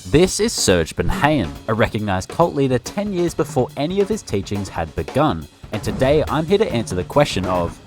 This is Serge Benhayon, a recognised cult leader 10 years before any of his teachings had begun, and today I'm here to answer the question of: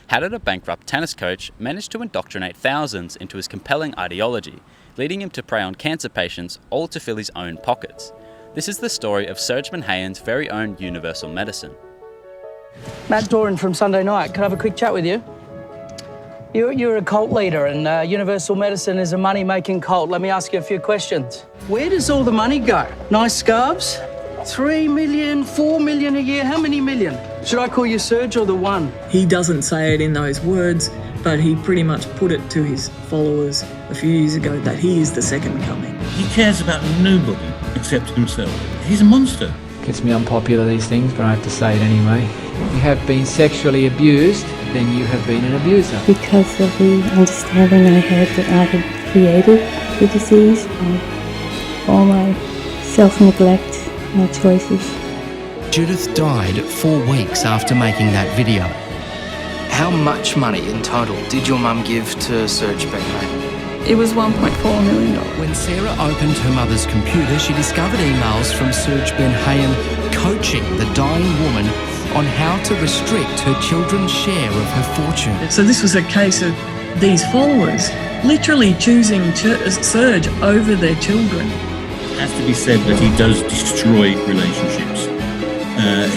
how did a bankrupt tennis coach manage to indoctrinate thousands into his compelling ideology, leading him to prey on cancer patients, all to fill his own pockets? This is the story of Serge Benhayon's very own universal medicine. Matt Doran from Sunday Night. Can I have a quick chat with you? You're a cult leader, and universal medicine is a money-making cult. Let me ask you a few questions. Where does all the money go? Nice scarves? 3 million, 4 million a year? How many million? Should I call you Serge or the One? He doesn't say it in those words, but he pretty much put it to his followers a few years ago that he is the second coming. He cares about nobody except himself. He's a monster. Gets me unpopular, these things, but I have to say it anyway. You have been sexually abused, then you have been an abuser. Because of the understanding I had that I had created the disease, all my self-neglect, my choices. Judith died 4 weeks after making that video. How much money in total did your mum give to Serge Benhayon? It was $1.4 million. When Sarah opened her mother's computer, she discovered emails from Serge Benhayon coaching the dying woman on how to restrict her children's share of her fortune. So this was a case of these followers literally choosing Serge over their children. It has to be said that he does destroy relationships.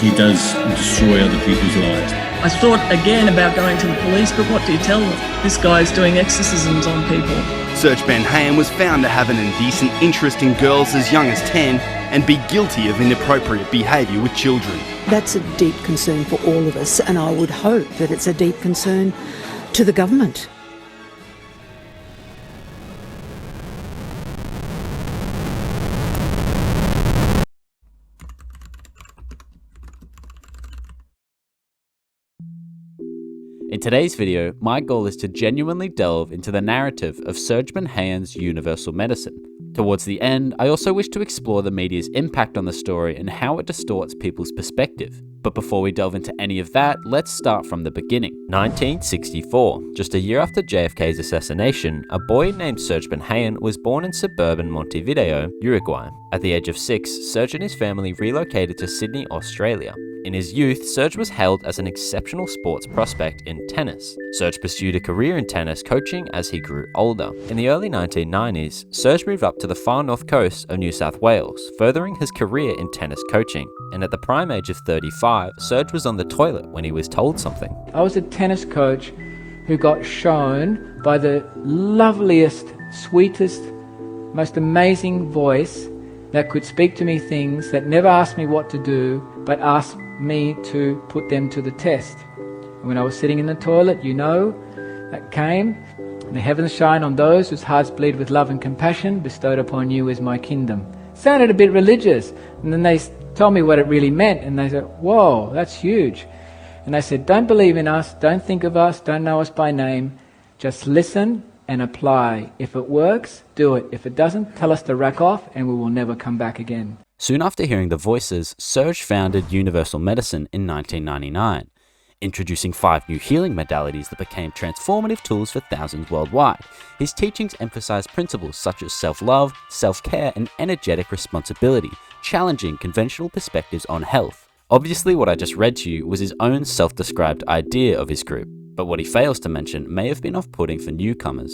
He does destroy other people's lives. I thought again about going to the police, but what do you tell them? This guy's doing exorcisms on people. Serge Benhayon was found to have an indecent interest in girls as young as 10 and be guilty of inappropriate behaviour with children. That's a deep concern for all of us, and I would hope that it's a deep concern to the government. In today's video, my goal is to genuinely delve into the narrative of Serge Benhayon's universal medicine. Towards the end, I also wish to explore the media's impact on the story and how it distorts people's perspective. But before we delve into any of that, let's start from the beginning. 1964, just a year after JFK's assassination, a boy named Serge Benhayon was born in suburban Montevideo, Uruguay. At the age of 6, Serge and his family relocated to Sydney, Australia. In his youth, Serge was hailed as an exceptional sports prospect in tennis. Serge pursued a career in tennis coaching as he grew older. In the early 1990s, Serge moved up to the far north coast of New South Wales, furthering his career in tennis coaching. And at the prime age of 35, Serge was on the toilet when he was told something. I was a tennis coach who got shown by the loveliest, sweetest, most amazing voice that could speak to me things, that never asked me what to do, but asked me to put them to the test. And when I was sitting in the toilet, that came, and the heavens shine on those whose hearts bleed with love and compassion, bestowed upon you is my kingdom. Sounded a bit religious, and then they told me what it really meant, and they said, whoa, that's huge. And they said, don't believe in us, don't think of us, don't know us by name, just listen and apply. If it works, do it. If it doesn't, tell us to rack off and we will never come back again. Soon after hearing the voices, Serge founded Universal Medicine in 1999, introducing 5 new healing modalities that became transformative tools for thousands worldwide. His teachings emphasized principles such as self-love, self-care, and energetic responsibility, challenging conventional perspectives on health. Obviously, what I just read to you was his own self-described idea of his group, but what he fails to mention may have been off-putting for newcomers.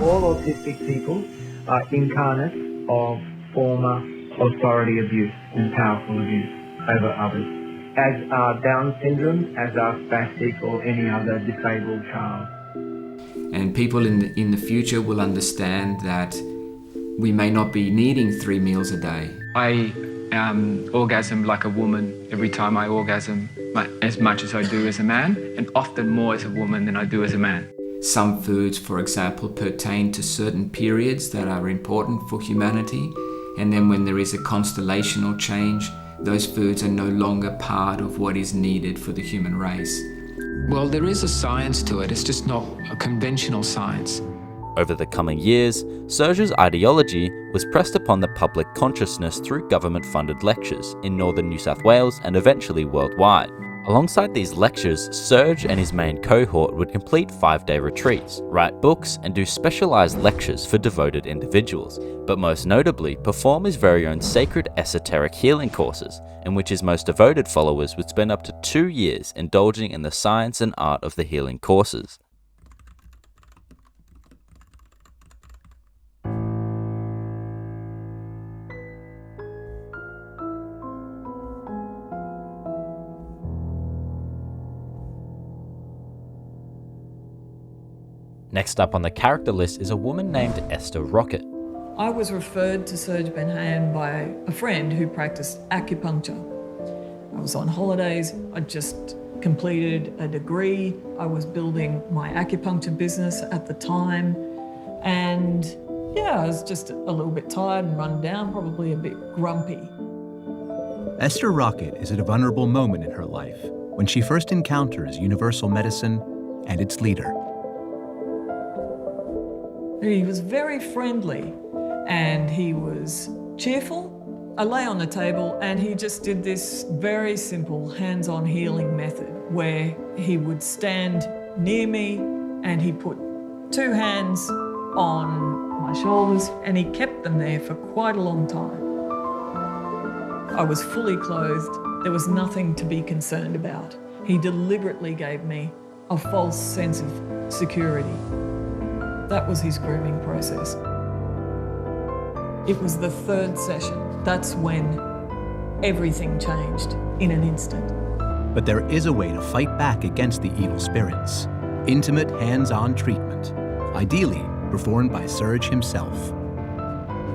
All autistic people are incarnates of former authority abuse and powerful abuse over others, as are Down syndrome, as are spastic or any other disabled child. And people in the future will understand that we may not be needing 3 meals a day. I orgasm like a woman every time I orgasm, as much as I do as a man, and often more as a woman than I do as a man. Some foods, for example, pertain to certain periods that are important for humanity, and then when there is a constellational change, those foods are no longer part of what is needed for the human race. Well, there is a science to it, it's just not a conventional science. Over the coming years, Serge's ideology was pressed upon the public consciousness through government-funded lectures in northern New South Wales and eventually worldwide. Alongside these lectures, Serge and his main cohort would complete 5-day retreats, write books, and do specialized lectures for devoted individuals, but most notably perform his very own sacred esoteric healing courses, in which his most devoted followers would spend up to 2 years indulging in the science and art of the healing courses. Next up on the character list is a woman named Esther Rockett. I was referred to Serge Benhayon by a friend who practiced acupuncture. I was on holidays, I just completed a degree, I was building my acupuncture business at the time, and yeah, I was just a little bit tired and run down, probably a bit grumpy. Esther Rockett is at a vulnerable moment in her life when she first encounters universal medicine and its leader. He was very friendly and he was cheerful. I lay on the table and he just did this very simple hands-on healing method where he would stand near me and he put 2 hands on my shoulders and he kept them there for quite a long time. I was fully clothed. There was nothing to be concerned about. He deliberately gave me a false sense of security. That was his grooming process. It was the 3rd session. That's when everything changed in an instant. But there is a way to fight back against the evil spirits. Intimate, hands-on treatment, ideally performed by Serge himself.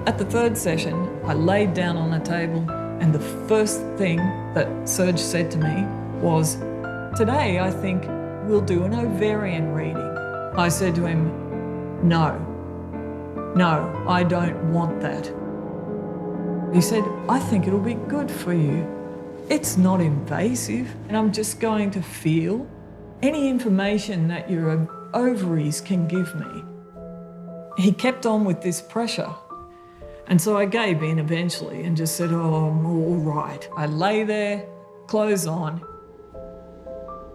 At the 3rd session, I laid down on the table and the first thing that Serge said to me was, "Today I think we'll do an ovarian reading." I said to him, No, I don't want that. He said, "I think it'll be good for you. It's not invasive, and I'm just going to feel any information that your ovaries can give me." He kept on with this pressure, and so I gave in eventually and just said, "Oh, I'm all right." I lay there, clothes on.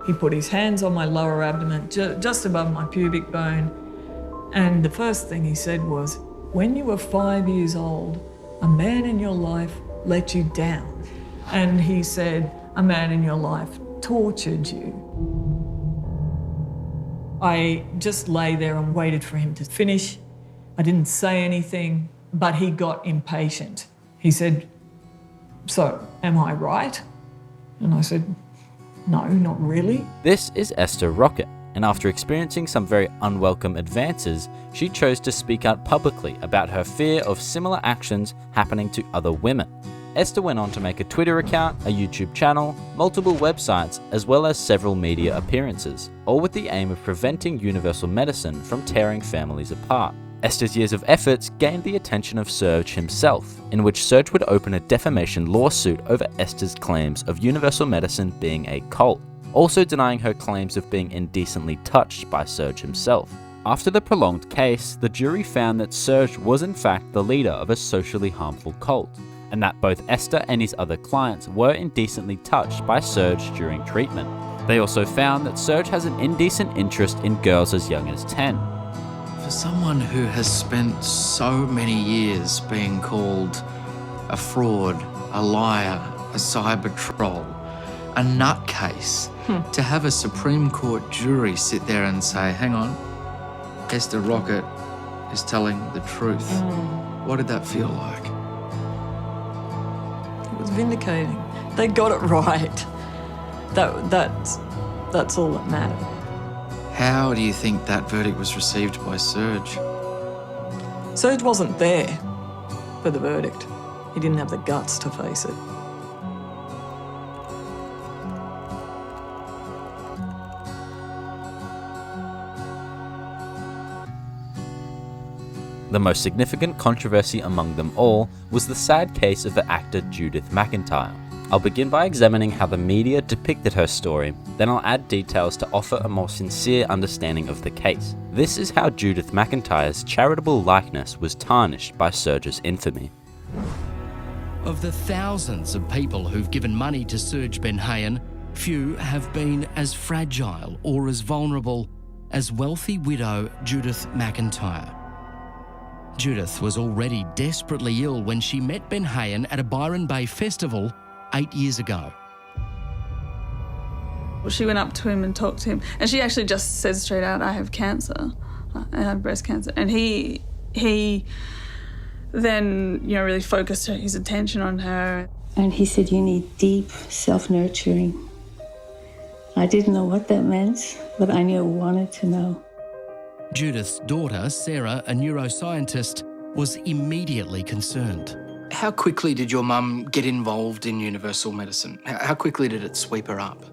He put his hands on my lower abdomen, just above my pubic bone, and the first thing he said was, "When you were 5 years old, a man in your life let you down." And he said, "A man in your life tortured you." I just lay there and waited for him to finish. I didn't say anything, but he got impatient. He said, "So, am I right?" And I said, "No, not really." This is Esther Rockett, and after experiencing some very unwelcome advances, she chose to speak out publicly about her fear of similar actions happening to other women. Esther went on to make a Twitter account, a YouTube channel, multiple websites, as well as several media appearances, all with the aim of preventing universal medicine from tearing families apart. Esther's years of efforts gained the attention of Serge himself, in which Serge would open a defamation lawsuit over Esther's claims of universal medicine being a cult, also denying her claims of being indecently touched by Serge himself. After the prolonged case, the jury found that Serge was in fact the leader of a socially harmful cult, and that both Esther and his other clients were indecently touched by Serge during treatment. They also found that Serge has an indecent interest in girls as young as 10. For someone who has spent so many years being called a fraud, a liar, a cyber troll, a nutcase, to have a Supreme Court jury sit there and say, "Hang on, Esther Rockett is telling the truth." What did that feel like? It was vindicating. They got it right. That's all that mattered. How do you think that verdict was received by Serge? Serge wasn't there for the verdict. He didn't have the guts to face it. The most significant controversy among them all was the sad case of the actor Judith Mcintyre. I'll begin by examining how the media depicted her story, then I'll add details to offer a more sincere understanding of the case. This is how Judith Mcintyre's charitable likeness was tarnished by Serge's infamy. Of the thousands of people who've given money to Serge Benhayon, Few have been as fragile or as vulnerable as wealthy widow Judith Mcintyre. Judith was already desperately ill when she met Benhayon at a Byron Bay festival 8 years ago. She went up to him and talked to him, and she actually just said straight out, I have cancer. I have breast cancer. And he then, really focused his attention on her. And he said, you need deep self-nurturing. I didn't know what that meant, but I knew I wanted to know. Judith's daughter, Sarah, a neuroscientist, was immediately concerned. How quickly did your mum get involved in universal medicine? How quickly did it sweep her up?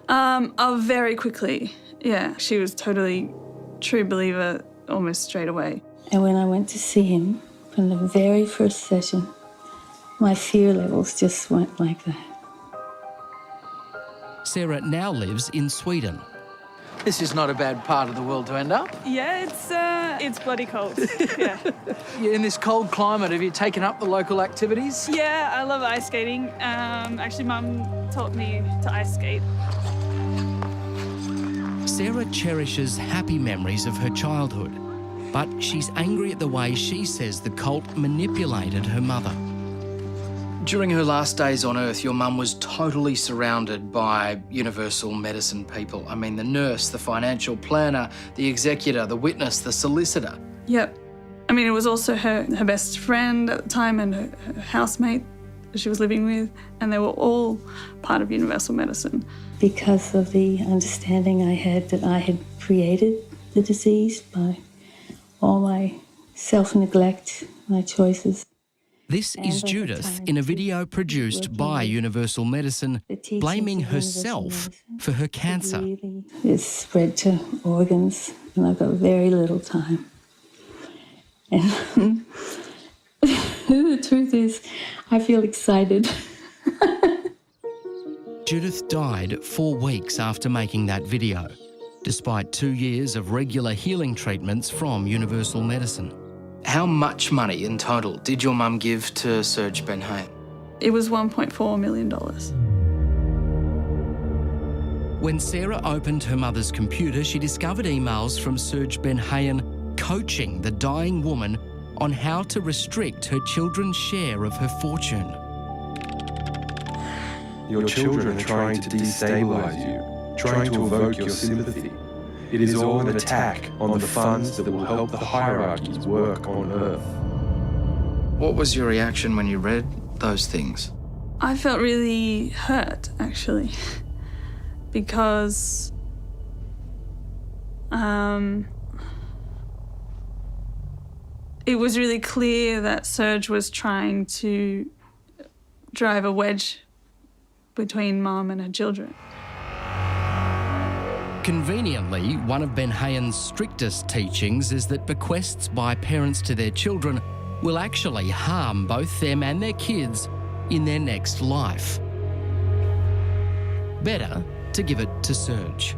Very quickly. Yeah, she was totally true believer almost straight away. And when I went to see him from the very first session, my fear levels just went like that. Sarah now lives in Sweden. This is not a bad part of the world to end up. Yeah, it's bloody cold. Yeah. In this cold climate, have you taken up the local activities? Yeah, I love ice skating. Actually, Mum taught me to ice skate. Sarah cherishes happy memories of her childhood, but she's angry at the way she says the cult manipulated her mother. During her last days on Earth, your mum was totally surrounded by universal medicine people. I mean, the nurse, the financial planner, the executor, the witness, the solicitor. Yep. I mean, it was also her best friend at the time and her housemate that she was living with, and they were all part of universal medicine. Because of the understanding I had that I had created the disease by all my self-neglect, my choices. This is Judith in a video produced by Universal Medicine, blaming herself for her cancer. It's spread to organs, and I've got very little time. And the truth is, I feel excited. Judith died 4 weeks after making that video, despite 2 years of regular healing treatments from Universal Medicine. How much money in total did your mum give to Serge Benhayon? It was $1.4 million. When Sarah opened her mother's computer, she discovered emails from Serge Benhayon coaching the dying woman on how to restrict her children's share of her fortune. Your children are trying to destabilize you, trying to evoke your sympathy. It is all an attack on the funds that will help the hierarchies work on Earth. What was your reaction when you read those things? I felt really hurt, actually, because it was really clear that Serge was trying to drive a wedge between Mum and her children. Conveniently, one of Benhayon's strictest teachings is that bequests by parents to their children will actually harm both them and their kids in their next life. Better to give it to Serge.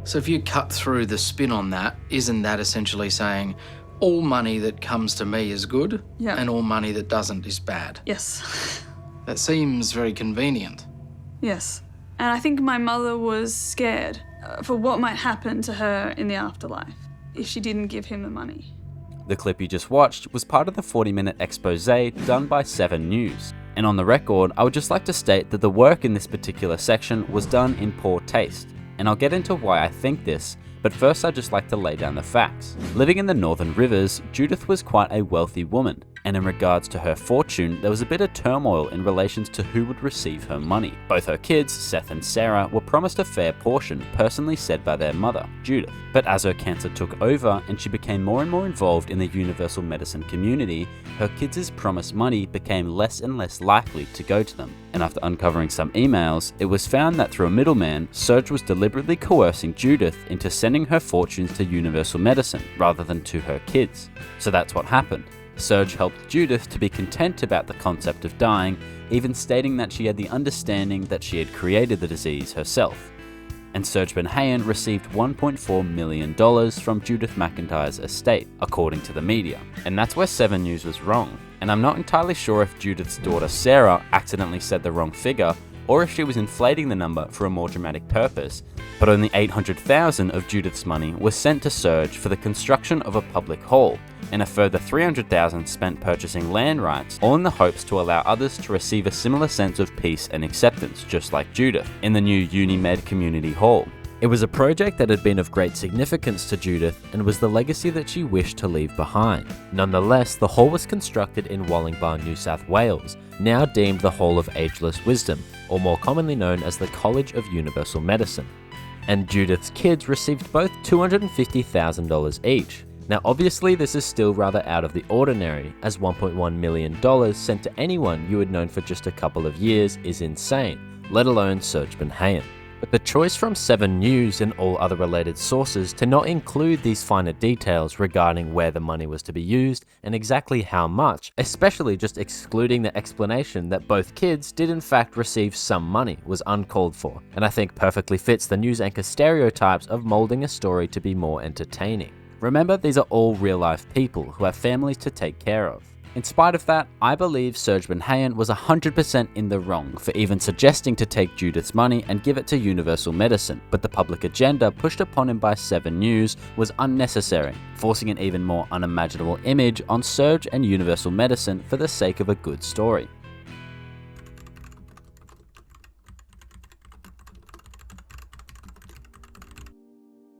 So if you cut through the spin on that, isn't that essentially saying all money that comes to me is good and all money that doesn't is bad? Yes. That seems very convenient. Yes. And I think my mother was scared for what might happen to her in the afterlife if she didn't give him the money. The clip you just watched was part of the 40-minute expose done by 7 News. And on the record, I would just like to state that the work in this particular section was done in poor taste. And I'll get into why I think this, but first I'd just like to lay down the facts. Living in the Northern Rivers, Judith was quite a wealthy woman. And in regards to her fortune, there was a bit of turmoil in relations to who would receive her money. Both her kids, Seth and Sarah, were promised a fair portion, personally said by their mother, Judith. But as her cancer took over and she became more and more involved in the universal medicine community, her kids' promised money became less and less likely to go to them. And after uncovering some emails, it was found that through a middleman, Serge was deliberately coercing Judith into sending her fortunes to universal medicine rather than to her kids. So that's what happened. Serge helped Judith to be content about the concept of dying, even stating that she had the understanding that she had created the disease herself. And Serge Benhayon received $1.4 million from Judith Mcintyre's estate, according to the media. And that's where 7 News was wrong. And I'm not entirely sure if Judith's daughter Sarah accidentally said the wrong figure, or if she was inflating the number for a more dramatic purpose, but only $800,000 of Judith's money was sent to Serge for the construction of a public hall, and a further $300,000 spent purchasing land rights, all in the hopes to allow others to receive a similar sense of peace and acceptance, just like Judith, in the new Unimed Community Hall. It was a project that had been of great significance to Judith and was the legacy that she wished to leave behind. Nonetheless, the hall was constructed in Wollongbar, New South Wales, now deemed the Hall of Ageless Wisdom, or more commonly known as the College of Universal Medicine. And Judith's kids received both $250,000 each. Now obviously this is still rather out of the ordinary, as $1.1 million sent to anyone you had known for just a couple of years is insane, let alone Serge Benhayon. But the choice from 7 News and all other related sources to not include these finer details regarding where the money was to be used and exactly how much, especially just excluding the explanation that both kids did in fact receive some money, was uncalled for, and I think perfectly fits the news anchor stereotypes of molding a story to be more entertaining. Remember, these are all real-life people who have families to take care of. In spite of that, I believe Serge Benhayon was 100% in the wrong for even suggesting to take Judith's money and give it to Universal Medicine, but the public agenda pushed upon him by 7 News was unnecessary, forcing an even more unimaginable image on Serge and Universal Medicine for the sake of a good story.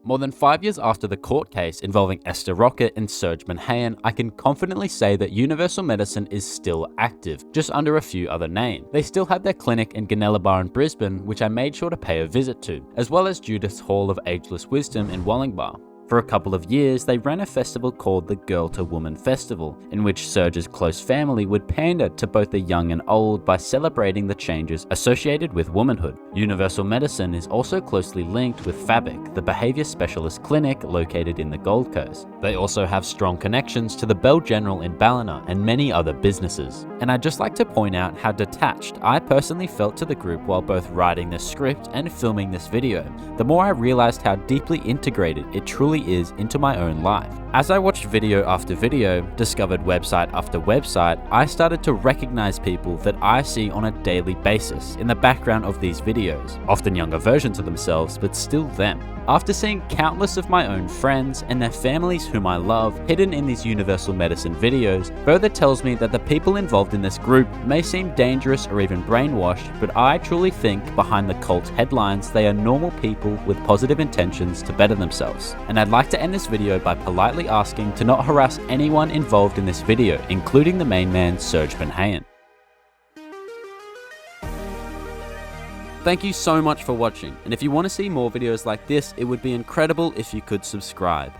More than 5 years after the court case involving Esther Rockett and Serge Benhayon, I can confidently say that Universal Medicine is still active, just under a few other names. They still have their clinic in Bar in Brisbane, which I made sure to pay a visit to, as well as Judith's Hall of Ageless Wisdom in Wollongbar. For a couple of years, they ran a festival called the Girl to Woman Festival, in which Serge's close family would pander to both the young and old by celebrating the changes associated with womanhood. Universal Medicine is also closely linked with Fabric, the behaviour specialist clinic located in the Gold Coast. They also have strong connections to the Belle General in Ballina and many other businesses. And I'd just like to point out how detached I personally felt to the group while both writing the script and filming this video, the more I realised how deeply integrated it truly is into my own life. As I watched video after video, discovered website after website, I started to recognize people that I see on a daily basis in the background of these videos, often younger versions of themselves, but still them. After seeing countless of my own friends and their families whom I love hidden in these Universal Medicine videos, further tells me that the people involved in this group may seem dangerous or even brainwashed, but I truly think behind the cult headlines they are normal people with positive intentions to better themselves. And I'd like to end this video by politely asking to not harass anyone involved in this video, including the main man Serge Benhayon. Thank you so much for watching, and if you want to see more videos like this, it would be incredible if you could subscribe.